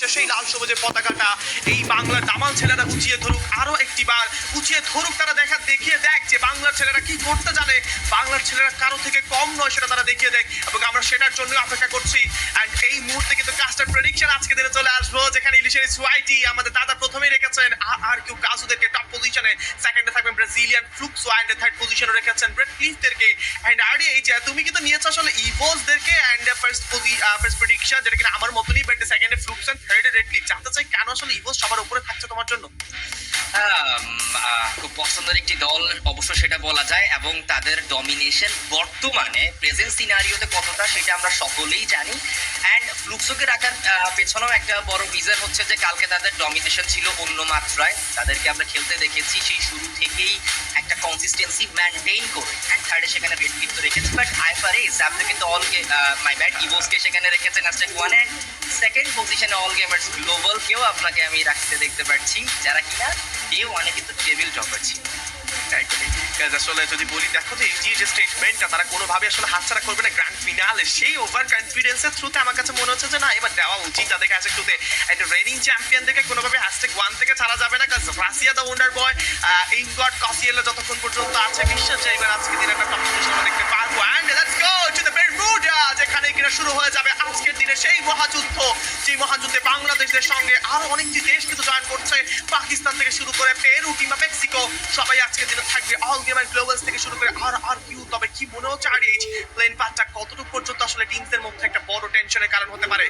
সেই লাল সবুজের পতাকাটা এই বাংলার দামাল ছেলেরা উঁচিয়ে ধরুক, আরো একটিবার উঁচিয়ে ধরুক। তারা দেখিয়ে দেখ যে বাংলার ছেলেরা কি করতে জানে, বাংলার ছেলেরা কারো থেকে কম নয়, সেটা তারা দেখিয়ে দেখ। এবং আমরা সেটার জন্য অপেক্ষা করছি। অ্যান্ড এই মুহূর্তে কিন্তু কাস্টার প্রেডিকশন আজকে দিনে চলে আসবো, যেখানে ইলিশের সোয়াইটি আমাদের দাদা প্রথমেই রেখেছেন আর কেউ কাজুদেরকে টপ পজিশনে, সেকেন্ডে থাকবেন ব্রাজিলিয়ান ফ্লুক্সো, অ্যান্ড থার্ড পজিশনে রেখেছেন ব্রেট ক্লিফদেরকে। অ্যান্ড আরে এই যে তুমি কিন্তু নিয়েছো আসলে ইভোসদেরকে, অ্যান্ড ফার্স্ট প্রেডিকশন যেটা কিনা আমার মতনই, বাট সেকেন্ডে ফ্লুক্স এন্ড থার্ডে রেড ক্লিফ। জানতে চাই কেন আসলে ইভোস সবার উপরে থাকছে তোমার জন্য? খুব পছন্দের একটি দল অবশ্য সেটা বলা যায়, এবং তাদের ডমিনেশন বর্তমানে প্রেজেন্ট সিনারিওতে কতটা সেটা আমরা সকলেই জানি। অ্যান্ড ফ্লুক্সোকে রাখার পেছনেও একটা বড় রিজন হচ্ছে যে কালকে তাদের ডমিনেশন ছিল অন্য মাত্রায়। তাদেরকে আমরা খেলতে দেখেছি সেই শুরু থেকেই একটা কনসিস্টেন্সি মেনটেইন করে, অ্যান্ড থার্ডে সেখানে রেড ক্লিপ তো রেখেছে, বাট আইফারেস আপনি কিন্তু মাই ব্যাড ইভোসকে সেখানে রেখেছেন অ্যাস্টেক ওয়ান, অ্যান্ড সেকেন্ড পজিশনে অল গেমার্স গ্লোবাল কেও আপনাকে আমি রাখতে দেখতে পাচ্ছি, যারা কিনা ডে ওয়ানে কিন্তু টেবিল টপার ছিল। আসলে যদি বলি, দেখো যে এই যে স্টেটমেন্টটা তারা কোনোভাবে আসলে হাতছাড়া করবে না গ্র্যান্ড ফিনালে, সেই ওভার কনফিডেন্সের থ্রুতে আমার কাছে মনে হচ্ছে যে না, এবার দেওয়া উচিত তাদেরকে হ্যাশট্যাগ টুতে। এন্ড রেনিং চ্যাম্পিয়নদেরকে কোনোভাবে হ্যাশট্যাগ ওয়ান থেকে ছাড়া যাবে না, কারণ রাশিয়া দ্য ওয়ান্ডার বয় ইনগট কসিয়েলে যতক্ষণ পর্যন্ত আছে বিশ্বাস যে এবার আজকে দিন একটা টপ পজিশন আমরা দেখতে পারবো। And let's go to the Bermuda, যেখানে কিনা শুরু হয়ে যাবে আজকের দিনে সেই মহাযুদ্ধ, যে মহাযুদ্ধে বাংলাদেশের সঙ্গে আরো অনেকটি দেশ কিন্তু জয়েন করছে, পাকিস্তান থেকে শুরু করে পেরু কিংবা মেক্সিকো, সবাই আজকের দিনে থাকবে অল গেমার গ্লোবালস থেকে শুরু করে আর কিউ। তবে কি মনে হচ্ছে আরএইচ প্লেন পাথটা কতটুকু পর্যন্ত আসলে টিমসদের মধ্যে একটা বড় টেনশনের কারণ হতে পারে?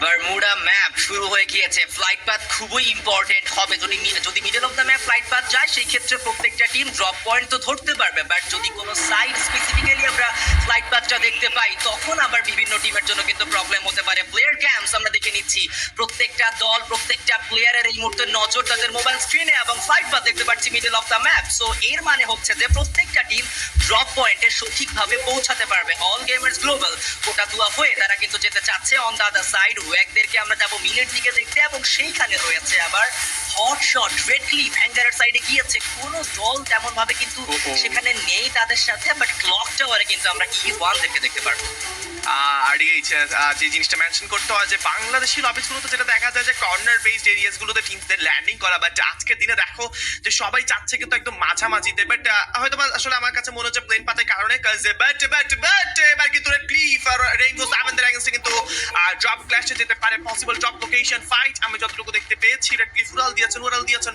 বারমুডা ম্যাপ শুরু হয়ে গিয়েছে, ফ্লাইট পাথ খুবই ইম্পর্টেন্ট হবে। যদি middle of the map flight path যায় সেই ক্ষেত্রে প্রত্যেকটা টিম ড্রপ পয়েন্ট তো ধরতে পারবে, বাট যদি কোনো সাইড স্পেসিফিক্যালি আমরা ফ্লাইট পাথটা দেখতে পাই তখন আবার বিভিন্ন টিমের জন্য কিন্তু প্রবলেম হতে পারে। প্লেয়ার ক্যাম্পস আমরা দেখে নিচ্ছি, প্রত্যেকটা দল প্রত্যেকটা প্লেয়ারের এই মুহূর্তে নজর তাদের মোবাইল স্ক্রিনে, এবং ফ্লাইট পাথ দেখতে পাচ্ছি middle of the map. So এর মানে হচ্ছে যে প্রত্যেকটা টিম ড্রপ পয়েন্টে সঠিকভাবে পৌঁছাতে পারবে। অল গেমার্স গ্লোবাল কোটা দুয়া হয়ে তারা কিন্তু যেতে চাচ্ছে অন দ্য আদার সাইড। ওয়াকদেরকে আমরা যাবো মিলের দিকে দেখতে, এবং সেইখানে রয়েছে আবার হটশট রেড ক্লিফ হ্যাঙ্গারের সাইডে গিয়েছে। কোনো দল তেমন ভাবে কিন্তু সেখানে নেই তাদের সাথে, বাট ক্লক টাওয়ারে কিন্তু আমরা E1 দেখতে পারবো। আর যে জিনিসটা মেনশন করতে হয় যে বাংলাদেশি লবিসগুলোতে যেটা দেখা যায় যে কর্নার বেসড এরিয়াসগুলোতে টিমসদের ল্যান্ডিং করা, বাট আজকের দিনে দেখো যে সবাই চাচ্ছে কিন্তু একদম মাঝামাঝিতে, বাট হয়তো আসলে আমার কাছে মনে হচ্ছে প্লেন পাতের কারণে বাট এবার কিন্তু রেড ক্লিফ আর রেইনবো সেভেনদের এগেইনস্টে কিন্তু ড্রপ ক্ল্যাশে যেতে পারে, পসিবল ড্রপ লোকেশন ফাইট আমি যতটুকু দেখতে পেয়েছি। রেড ক্লিফ উড়াল দিয়েছেন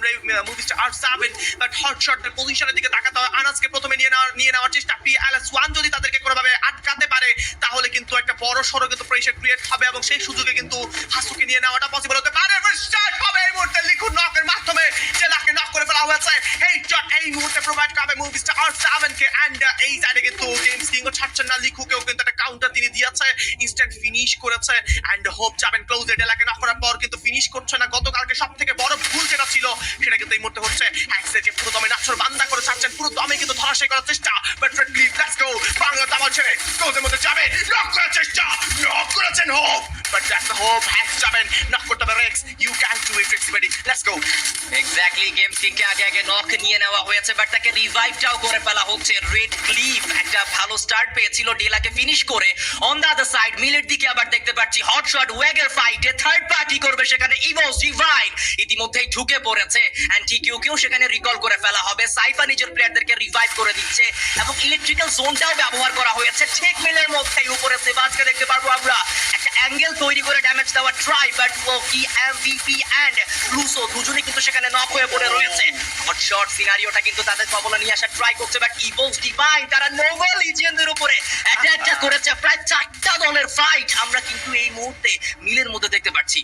মুভিস্টার R7, বাট হটশটের পজিশনের দিকে তাকাতে হয়। আনাসকে প্রথমে নিয়ে নেওয়ার চেষ্টা, PLS1 যদি তাদেরকে কোনোভাবে আটকাতে পারে তাহলে কিন্তু একটা বড় সড়ো কিন্তু প্রেসার ক্রিয়েট হবে, এবং সেই সুযোগে কিন্তু হাসুকে নিয়ে নেওয়াটা পসিবল হতে পারে। স্টার্ট হবে এই মুহূর্তে লিখুন নকের মাধ্যমে, জেলাকে নক করে ফেলা হয়েছে। এই শট এই মুহূর্তে প্রোভাইড করবে মুভিস্টার R7 কে, এন্ড এই সাইডে কিন্তু জেমস কিংও ছাড়ছেন না, লিখুকেও কিন্তু একটা কাউন্টার তিনি দিয়েছে, ইনস্ট্যান্ট ফিনিশ করেছে। এন্ড হোপ যাবেন ক্লোজে, ডেলাকে নক করার পর কিন্তু ফিনিশ করছে না। গতকালকে সবথেকে বড় ভুল যেটা ছিল সেটা কিন্তু এই মুহূর্তে হচ্ছে, হ্যাক্সেকে পুরো দমে নাচর বান্দা করে ছাড়ছেন, পুরো দমে কিন্তু ধরাশায়ী করার চেষ্টা, but red cliff let's go Bangla দামাল ছেড়ে ক্লোজের মধ্যে যাবে, নক করার চেষ্টা, নক করেছেন hope, but that's the hope. হ্যাক্স যাবেন, নক করতে হবে Rex, you can do it Rex baddie, let's go. Exactly, game কিংকে আগে নক নিয়ে নেওয়া হয়েছে, বাট তাকে রিভাইভটাও করে ফেলা হচ্ছে। রেড ক্লিফ একটা ভালো স্টার্ট পেয়েছিল ডেলাকে ফিনিশ করে। অন দ্য আদার সাইড মিলের দিকে আবার দেখতে পাচ্ছি হটশট ওয়াগের ফাইটে থার্ড পার্টি করবে সেখানে ইভোস ডিভাইন ইতিমধ্যেই ঢুকে পড়েছে, এন্ড TQকেও সেখানে রিকল করে ফেলা হবে। সাইফা নিজের প্লেয়ারদেরকে রিভাইভ করে দিচ্ছে, এবং ইলেকট্রিক্যাল জোনটাও ব্যবহার করা হয়েছে ঠিক মিলের মধ্যেই। উপরে সেবাজকে দেখতে পারবো আমরা একটা অ্যাঙ্গেল তৈরি করে ড্যামেজ দেওয়ার try, but Loki MVP and লুসো দুজনেই কিন্তু সেখানে নক হয়ে পড়ে রয়েছে। হটশট সিনারিওটা কিন্তু তাদের কবলে নিয়ে আসার ট্রাই করছে, বাট ইভোস ডিভাইন তারা নোবেল লিজেন্ডের উপরে অ্যাটাকটা করেছে। প্রায় 4টা দলের ফাইট আমরা কিন্তু এই মুহূর্তে মিলের মধ্যে দেখতে পাচ্ছি।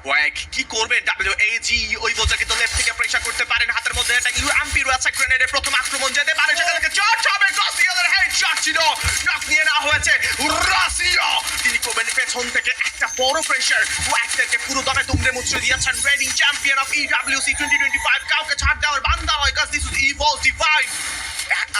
ওয়াক কি করবে WAG, ওই বোঝা কিন্তু লেফট থেকে প্রেসার করতে পারেন, হাতের মধ্যে একটা UMP রয়েছে, গ্রেনেডের প্রথম আক্রমণ যেতে পারে, সেখান থেকে শট হবে, রাশিয়ার হেডশট ছিল, নক নিয়ে নেওয়া হয়েছে। রাশিয়া তিনি করবেন পেছন থেকে একটা বড় প্রেসার, ওয়াকদেরকে পুরো দমে দুমড়ে মুচড়ে দিয়েছেন। রেডিং চ্যাম্পিয়ন অফ EWC 2025 কাউকে ছাড় দেওয়ার বান্দা নয়, কাজ দিস ইজ ইভোস ডিভাইন।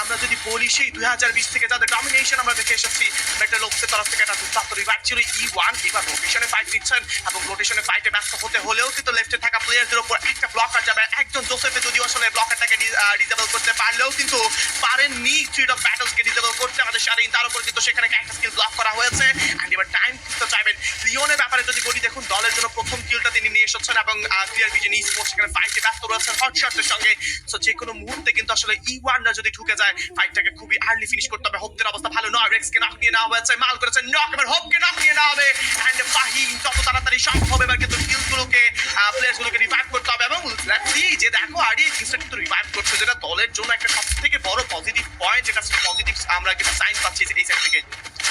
আমরা যদি বলি সেই 2020 থেকে যাদের ডমিনেশন আমরা দেখে এসেছি, মেটাল ওপসের তরফ থেকে একটা দুর্দান্ত রিভাইভ ছিল E1, এবার রোটেশনে ফাইট দিচ্ছেন, এবং রোটেশনে ফাইটে ব্যস্ত হতে হলেও কিন্তু লেফটে থাকা প্লেয়ারদের উপর একটা ব্লকার যাবে। একজন জোসেফে যদিও আসলে ব্লকারটাকে ডিসেবল করতে পারলেও কিন্তু পারেননি থ্রিড অফ ব্যাটলসকে ডিসেবল করতে আমাদের শারিন, তার উপর কিন্তু সেখানে একটা স্কিল ব্লক করা হয়েছে। এন্ড এবার টাইম দিতে চাইবেন লিওনের ব্যাপারে যদি বলি, দেখুন দলের জন্য প্রথম টি-শার্টের সঙ্গে। সো যে কোনো মুহূর্তে কিন্তু আসলে E1 না যদি ঢুকে যায় ফাইটটাকে খুবই আর্লি ফিনিশ করতে হবে। হোপদের অবস্থা ভালো নয়, রেক্সকে নক নিয়ে নেওয়া হয়েছে, মাল করেছে নক, এবার হোপকে নক নিয়ে নেওয়া হবে এন্ড ফাহিম যত তাড়াতাড়ি সম্ভব এবার কিন্তু কিলগুলোকে প্লেয়ার্সগুলোকে রিভাইভ করতে হবে। এবং লেটস সি যে দেখো আরই জিনিসটা কিন্তু রিভাইভ করছে, যেটা দলের জন্য একটা সবথেকে বড় পজিটিভ পয়েন্ট, যেটা পজিটিভ আমরা কিন্তু সাইন পাচ্ছি এই সাইড থেকে।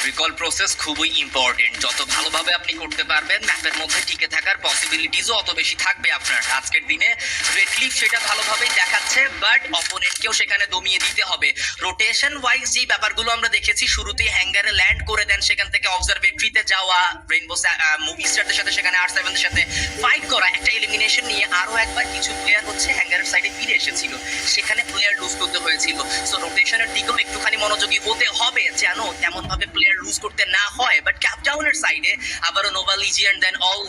রিকল প্রসেস খুবই ইম্পর্টেন্ট। যত ভালোভাবে আপনি করতে পারবেন ম্যাপের মধ্যে টিকে থাকার পসিবিলিটিসও অত বেশি থাকবে আপনার। আজকের দিনে রেড ক্লিফ সেটা ভালোভাবেই দেখাচ্ছে, বাট অপোনেন্টকেও সেখানে দমিয়ে দিতে হবে। রোটেশন ওয়াইজ যে ব্যাপারগুলো আমরা দেখেছি, শুরুতেই হ্যাঙ্গারে ল্যান্ড করে দেন, সেখান থেকে অবজারভেটরিতে যাওয়া, রেইনবো মুভি স্টারদের সাথে সেখানে R7 এর সাথে ফাইট করা, একটা এলিমিনেশন নিয়ে আরো একবার কিছু প্লেয়ার হচ্ছে হ্যাঙ্গারের সাইডে ফিরে এসেছিল, সেখানে প্লেয়ার লুজ করতে হয়েছিল। সো রোটেশনের দিকেও একটুখানি মনোযোগী হতে হবে যেন তেমন ভাবে প্লেয়ার লুজ করতে না হয়। বাট ক্যাপটাউনের সাইডে আবারও নোভা লিজিয়ান দেন অল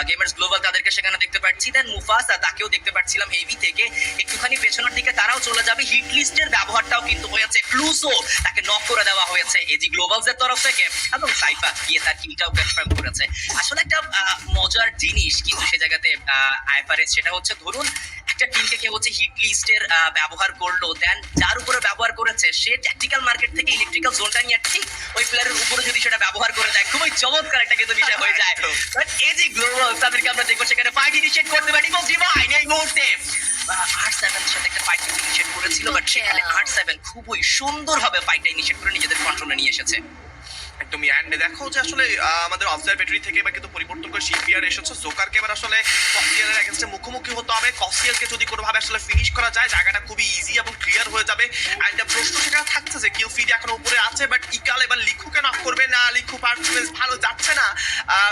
গেমার্স গ্লোবাল তাদেরকে সেখানে দেখতে পাচ্ছি, দেন মুফাসা তাকেও দেখতে পাচ্ছিলাম হেভি থেকে একটুখানি পেছনের দিকে, তারাও চলে যাবে। হিট লিস্টের ব্যবহারটাও কিন্তু হয়েছে, ক্লুসো তাকে নক করে দেওয়া হয়েছে এজি গ্লোবালসের তরফ থেকে, এবং সাইফা গিয়ে তার কিলটাও কনফার্ম করেছে। আসলে একটা মজার জিনিস কিন্তু সে জায়গাতে আইফারেস, সেটা হচ্ছে ধরুন একটা টিমকে কেউ হচ্ছে হিট লিস্টের ব্যবহার করলো, দেন যার উপরে ব্যবহার করেছে সে ট্যাকটিক্যাল মার্কেট থেকে ইলেকট্রিক্যাল জোনটা নিয়ে ঠিক ওই প্লেয়ারের উপরে যদি সেটা ব্যবহার করে দেয়, খুবই চমৎকার একটা কিন্তু বিষয় হয়ে যায়। বাট এজি গ্লোবাল তাদেরকে আমরা দেখবো সেখানে ফাইট ইনিশিয়েট করতে পারি ডিভাইন এই মুহূর্তে R7 এর সাথে একটা ফাইট ইনিশিয়েট করেছিল, বাট সেখানে R7 খুবই সুন্দরভাবে ফাইটটা ইনিশিয়েট করে নিজেদের কন্ট্রোলে নিয়ে এসেছে। একদমই। অ্যান্ড দেখো যে আসলে আমাদের অবজারভেটরি থেকে এবার কিন্তু পরিবর্তন করে শিপিয়ার এসেছে। জোকারকে এবার আসলে কসিয়ালের এগেনস্টে মুখোমুখি হতে হবে। কসিয়ালকে যদি কোনোভাবে আসলে ফিনিশ করা যায় জায়গাটা খুবই ইজি এবং ক্লিয়ার হয়ে যাবে। অ্যান্ড প্রশ্ন সেখানে থাকছে যে কিল ফিড এখন উপরে আছে, বাট ইকাল এবার লিখুকে নক করবে না। লিখু পারফরমেন্স ভালো যাচ্ছে না,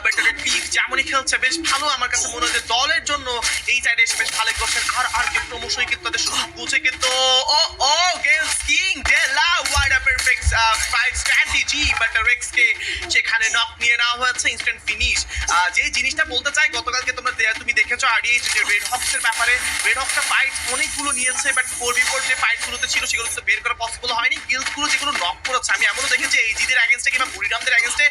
বাট পিক যেমনই খেলছে বেশ ভালো। আমার কাছে মনে হয় যে দলের জন্য এই সাইডে এসে বেশ ভালো করছেন। আর কি ক্রমশই কিন্তু তাদের সুযোগ বুঝে কিন্তু ও গেমস কিং ডেলা wide a perfect fight strategy, but রেক্সকে সেখানে নক নিয়ে নেওয়া হয়েছে, ইনস্ট্যান্ট ফিনিশ। যে জিনিসটা বলতে চাই, গতকালকে তুমি দেখেছো আরডিএইচ যে রেড হক্স এর ব্যাপারে, রেড হক্সটা ফাইট অনেকগুলো নিয়েছে, বাট 4v4 যে ফাইট গুলোতে ছিল সেগুলো তো বের করা পসিবল হয়নি। কিলস গুলো যেগুলো নক করেছে, আমি এমনও দেখেছি এইজিদের এগেইনস্টে কিংবা বুড়িরামদের এগেইনস্টে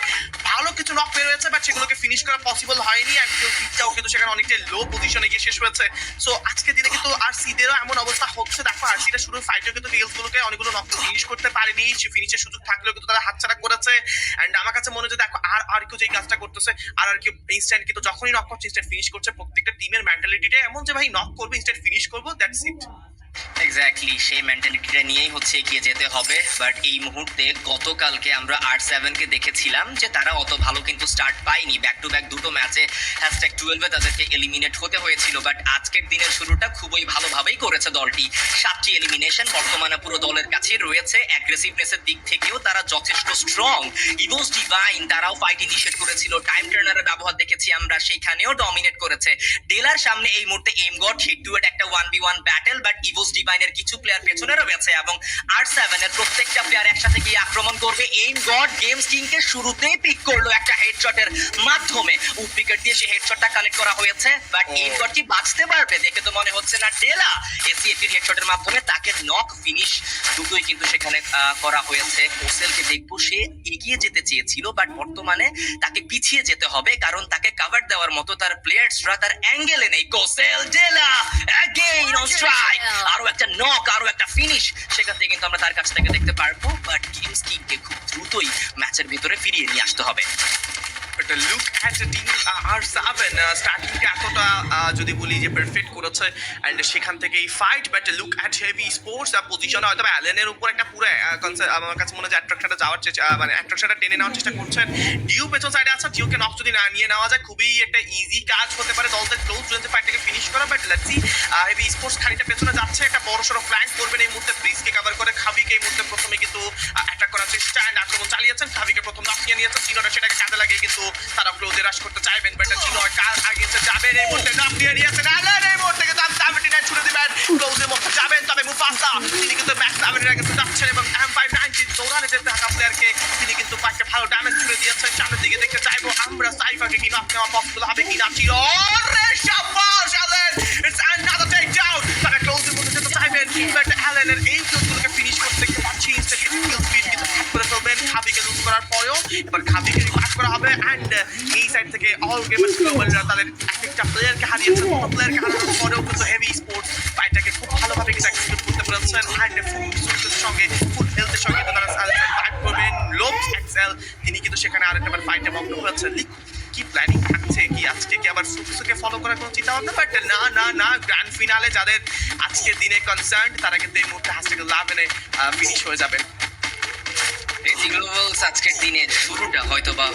ভালো কিছু নক বের হয়েছে, বাট সেগুলোকে ফিনিশ করা পসিবল হয়নি। অ্যান্ড কিল ফিটটাও কিন্তু সেখানে অনেকটা লো পজিশনে গিয়ে শেষ হয়েছে। সো আজকে দিনে কিন্তু আরসিদেরও এমন অবস্থা হচ্ছে। দেখো আরসিটা শুরু ফাইটে কিন্তু কিলস গুলোকে অনেকগুলো নক ফিনিশ করতে পারেনি, ফিনিশের সুযোগ থাকলেও কিন্তু তারা হাতছাড়া করেছে। অ্যান্ড আমার কাছে মনে হয় যে দেখো আর কেউ যে কাজটা করতেছে, আর কেউ ইনস্ট্যান্ট কিন্তু যখনই নক করছে ইনস্ট্যান্ট ফিনিশ করছে। প্রত্যেকটা টিমের মেন্টালিটিটা এমন যে ভাই নক করবো ইনস্ট্যান্ট ফিনিশ করবো, দ্যাটস ইট। এক্স্যাক্টলি সেই মেন্টালিটিটা নিয়েই হচ্ছে এগিয়ে যেতে হবে। বাট এই মুহূর্তে গতকালকে আমরা R7 কে দেখেছিলাম যে তারা অত ভালো কিন্তু স্টার্ট পায়নি, ব্যাক টু ব্যাক দুটো ম্যাচে #12 এ তাদেরকে এলিমিনেট হতে হয়েছিল। বাট আজকের দিনের শুরুটা খুবই ভালোভাবেই করেছে দলটি। 7টি এলিমিনেশন বর্তমানে পুরো দলের কাছে রয়েছে। অ্যাগ্রেসিভনেসের দিক থেকেও তারা যথেষ্ট স্ট্রং। ইভোস ডিভাইন তারাও ফাইট ইনিশিয়েট করেছিল, টাইম টার্নারের ব্যবহার দেখেছি আমরা, সেখানেও ডমিনেট করেছে। ডেলার সামনে এই মুহূর্তে M God head to head একটা 1v1 ব্যাটল, বাট ইভোস ডিভাইনের কিছু প্লেয়ার পেছনে রয়েছে এবং R7 এর প্রত্যেকটা প্লেয়ার একসাথে গিয়ে আক্রমণ করবে। এইম গড গেমস কিংকে শুরুতেই পিক করলো একটা হেডশটের মাধ্যমে, উইকেট দিয়ে সেই হেডশটটা কানেক্ট করা হয়েছে, বাট এইম গড কি বাঁচতে পারবে? দেখে তো মনে হচ্ছে না। ডেলা এসিএটির হেডশটের মাধ্যমে তাকে নক ফিনিশ দুটোই কিন্তু সেখানে করা হয়েছে। কোসেলকে দেখবো, সে এগিয়ে যেতে চেয়েছিল, বাট বর্তমানে তাকে পিছিয়ে যেতে হবে কারণ তাকে কভার দেওয়ার মতো তার প্লেয়ার্সরা তার অ্যাঙ্গেলে নেই। কোসেল ডেলা অ্যাগেইন অন স্ট্রাইক, আরো একটা নক, আরো একটা ফিনিশ সেখান থেকে কিন্তু আমরা তার কাছ থেকে দেখতে পারবো। বাট গেমস কিংকে খুব দ্রুতই ম্যাচের ভিতরে ফিরিয়ে নিয়ে আসতে হবে। But look at the team R7 স্টার্টিংটা এতটা যদি বলি যে পারফেক্ট করেছে, এন্ড সেখান থেকে এই fight. But look at heavy sports পজিশনে হয়তো অ্যালেনের উপর একটা পুরো কনসেপ্ট আমার কাছে মনে হয় অ্যাট্রাকশনটা যাওয়ার মানে অ্যাট্রাকশনটা টেনে নেওয়ার চেষ্টা করছেন। ডিউ পেছন সাইডে আছে, ডিউকে নক যদি না নিয়ে নেওয়া যায় খুবই একটা ইজি কাজ হতে পারে দলদের ক্লোজ রেঞ্জে ফাইটটাকে ফিনিশ করা। But let's see heavy sports খানিকটা পেছনে যাচ্ছে, একটা বড়সড় ফ্ল্যাঙ্ক করবেন এই মুহূর্তে, ব্রিজকে কভার করে খাবিকে এই মুহূর্তে প্রথমে কিন্তু অ্যাটাক করার চেষ্টা এন্ড আক্রমণ চালিয়েছেন। খাবিকে প্রথম নক নিয়ে নিয়েছেন, চিনোটা সেটাকে কাজে লাগিয়ে কিন্তু তারা ক্লোজে রাশ করতে চাইবেন, বাট চিনো কার আগেন্সে যাবেন এই মুহূর্তে নক নিয়ে নিয়েছেন। অ্যালেন এই মুহূর্তে কিন্তু 79 ছুড়ে দিবেন, ক্লোজের মধ্যে যাবেন। তবে মুফাসা তিনি কিন্তু ম্যাক্স ড্যামেজের আগেন্সে যাচ্ছেন এবং M590 দৌড়ানে যেতে থাকা প্লেয়ারকে তিনি কিন্তু পাঁচটা ভালো ড্যামেজ ছুড়ে দিয়েছেন। সামনের দিকে দেখতে চাইবো আমরা সাইফাকে কি নক নেওয়া পসিবল হবে কিনা। চিনো রে শাবাশ Allen, it's another takedown. তারা ক্লোজের মধ্যে যেতে চাইবেন, বাট অ্যালেনের এই কিলগুলোকে ফিনিশ করতে দেখতে পাচ্ছি ইনস্ট্যান্ট কিল স্পিড কিন্তু ভাগ করে ফেলবেন খাবিকে লুজ করার পরেও। এবার খাবিকে রিভাইভ করা হবে অ্যান্ড এই সাইড থেকে অল গেমার্স গ্লোবালরা তাদের একটা প্লেয়ারকে হারিয়েছে, দুটো প্লেয়ারকে হারানোর পরেও কিন্তু heavy sports fight and full সোর্সের সঙ্গে ফুল হেলথের সঙ্গে কিন্তু তারা ফাইট করবেন। লোবস এক্সেল তিনি কিন্তু সেখানে আরেকবার ফাইটে মগ্ন হয়েছেন। কি প্ল্যানিং থাকছে কি আজকে কি আবার ফুকসুকে ফলো করার কোনো চিন্তা ভাবনা? বাট না গ্র্যান্ড ফিনালে যাদের আজকের দিনে কনসার্ন তারা কিন্তু এই মুহূর্তে হ্যাশট্যাগ লাভেনে ফিনিশ হয়ে যাবেন। রেজি গ্লোবালস আজকের দিনে শুরুটা হয়তো বা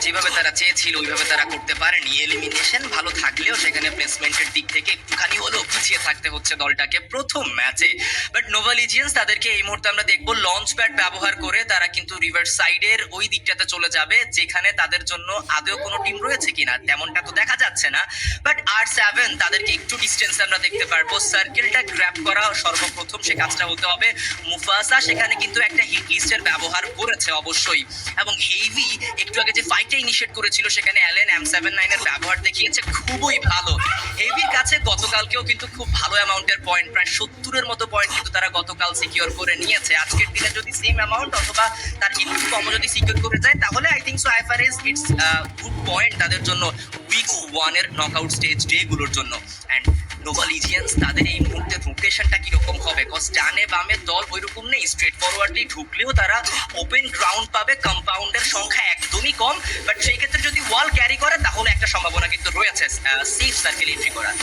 যেভাবে তারা চেয়েছিল ওইভাবে তারা করতে পারেনি। এলিমিনেশন ভালো থাকলেও সেখানে প্লেসমেন্টের দিক থেকে একটুখানি হলেও পিছিয়ে থাকতে হচ্ছে দলটাকে প্রথম ম্যাচে। বাট নোভা লিজিয়ান্স তাদেরকে এই মুহূর্তে আমরা দেখবো লঞ্চ প্যাড ব্যবহার করে তারা কিন্তু রিভার সাইডের ওই দিকটাতে চলে যাবে যেখানে তাদের জন্য আদৌ কোনো টিম রয়েছে কিনা তেমনটা তো দেখা যাচ্ছে না। বাট R7 তাদেরকে একটু ডিস্টেন্স আমরা দেখতে পারবো। সার্কেলটা গ্র্যাব করা সর্বপ্রথম সে কাজটা হতে হবে। মুফাসা সেখানে কিন্তু একটা হিট লিস্টের ব্যবহার করেছে অবশ্যই, এবং হেভি একটু আগে যে ফাইটটা ইনিশিয়েট করেছিল সেখানে অ্যালেন M79 এর ব্যবহার দেখিয়েছে খুবই ভালো। হেভির কাছে গতকালকেও কিন্তু খুব ভালো অ্যামাউন্টের পয়েন্ট, প্রায় 70-এর মতো পয়েন্ট কিন্তু তারা গতকাল সিকিউর করে নিয়েছে। আজকের দিনে যদি সেম অ্যামাউন্ট অথবা তার একটু কমও যদি সিকিউর করে যায় তাহলে I think so IFRS it's good point তাদের জন্য উইক 1 এর নকআউট স্টেজ ডে গুলোর জন্য। অ্যান্ড নোভা লিজিয়ান্স তাদের এই মুহূর্তে রোটেশনটা কিরকম হবে, কজ ডানে বামে দল ওইরকম নেই। স্ট্রেট ফরওয়ার্ডলি ঢুকলেও তারা ওপেন গ্রাউন্ড পাবে, কম্পাউন্ডের সংখ্যা একদমই কম। বাট সেই ক্ষেত্রে যদি ওয়াল ক্যারি করে তাহলে একটা সম্ভাবনা কিন্তু রয়েছে সেফ সার্কেল এন্ট্রি করার।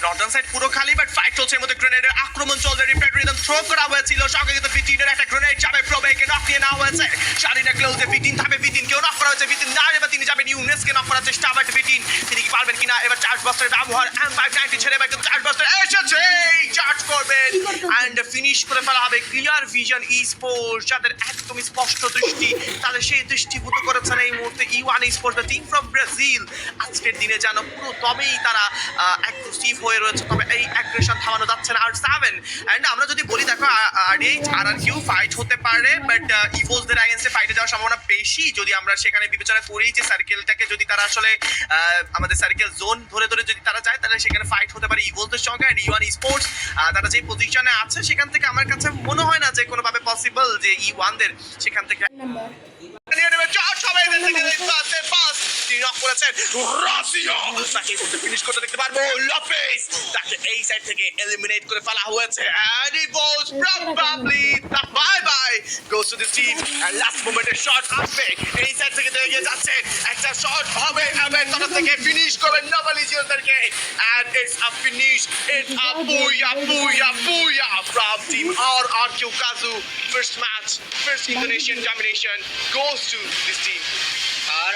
নর্দার্ন সাইড পুরো খালি, বাট ফাইট চলছে। এর মধ্যে গ্রেনেডের আক্রমণ চলছে। রিপেয়ার রিদম থ্রো করা হয়েছিল, সঙ্গে কিন্তু ভিটিনের একটা গ্রেনেড যাবে প্রবেকে নক নিয়ে নেওয়া হয়েছে। শারিনা ক্লোজে ভিটিন থাকবে, ভিটিনকেও নক করা হয়েছে। ভিটিন না এবার তিনি যাবেন ইউনেসকে নক করার চেষ্টা, বাট ভিটিন তিনি কি পারবেন কিনা? এবার চার্জ বাস্টারের ব্যবহার, M590 ছেড়ে এবার কিন্তু চার্জ বাস্টার এসেছে, চার্জ করবেন অ্যান্ড ফিনিশ করে ফেলা হবে। ক্লিয়ার ভিশন ই স্পোর্টস যাদের একদমই স্পষ্ট দৃষ্টি, তাদের সেই দৃষ্টিভূত করেছেন এই মুহূর্তে E1 sports, the team from Brazil. আজকের দিনে যেন পুরো তবেই তারা অ্যাগ্রেসিভ হয়ে রয়েছে, তবে এই অ্যাগ্রেশন থামানো যাচ্ছে না। R7 অ্যান্ড আমরা যদি বলি দেখো RDH RRQ ফাইট হতে পারে, বাট ইভোসদের আইএনসে ফাইটে যাওয়ার সম্ভাবনা বেশি যদি আমরা সেখানে বিবেচনা করি যে সার্কেলটাকে যদি তারা আসলে আমাদের সার্কেল জোন ধরে ধরে যদি তারা যায় তাহলে সেখানে ফাইট হতে পারে ইভোসদের সঙ্গে। অ্যান্ড E1 স্পোর্টস তারা যে পজিশনে আছে সেখান থেকে আমার কাছে মনে হয় না যে কোনোভাবে পসিবল যে E1 দের সেখান থেকে নিয়ে নেবে। চার সবাই তিনি নক করেছেন রাশিয়া, তাকে ফিনিশ করতে দেখতে পারবো। লপেজ তাকে এই সাইড থেকে এলিমিনেট করে ফেলা হয়েছে। and he was probably the bye bye goes to the team and last moment এর শট আসবে এই সাইড থেকে এগিয়ে যাচ্ছে, একটা শট হবে এবং তারা থেকে ফিনিশ করবে Nova লিজিয়ান্সদেরকে and it's a finish, it's a booyah from team RRQ Kazu. First match, first Indonesian domination goes to this team. R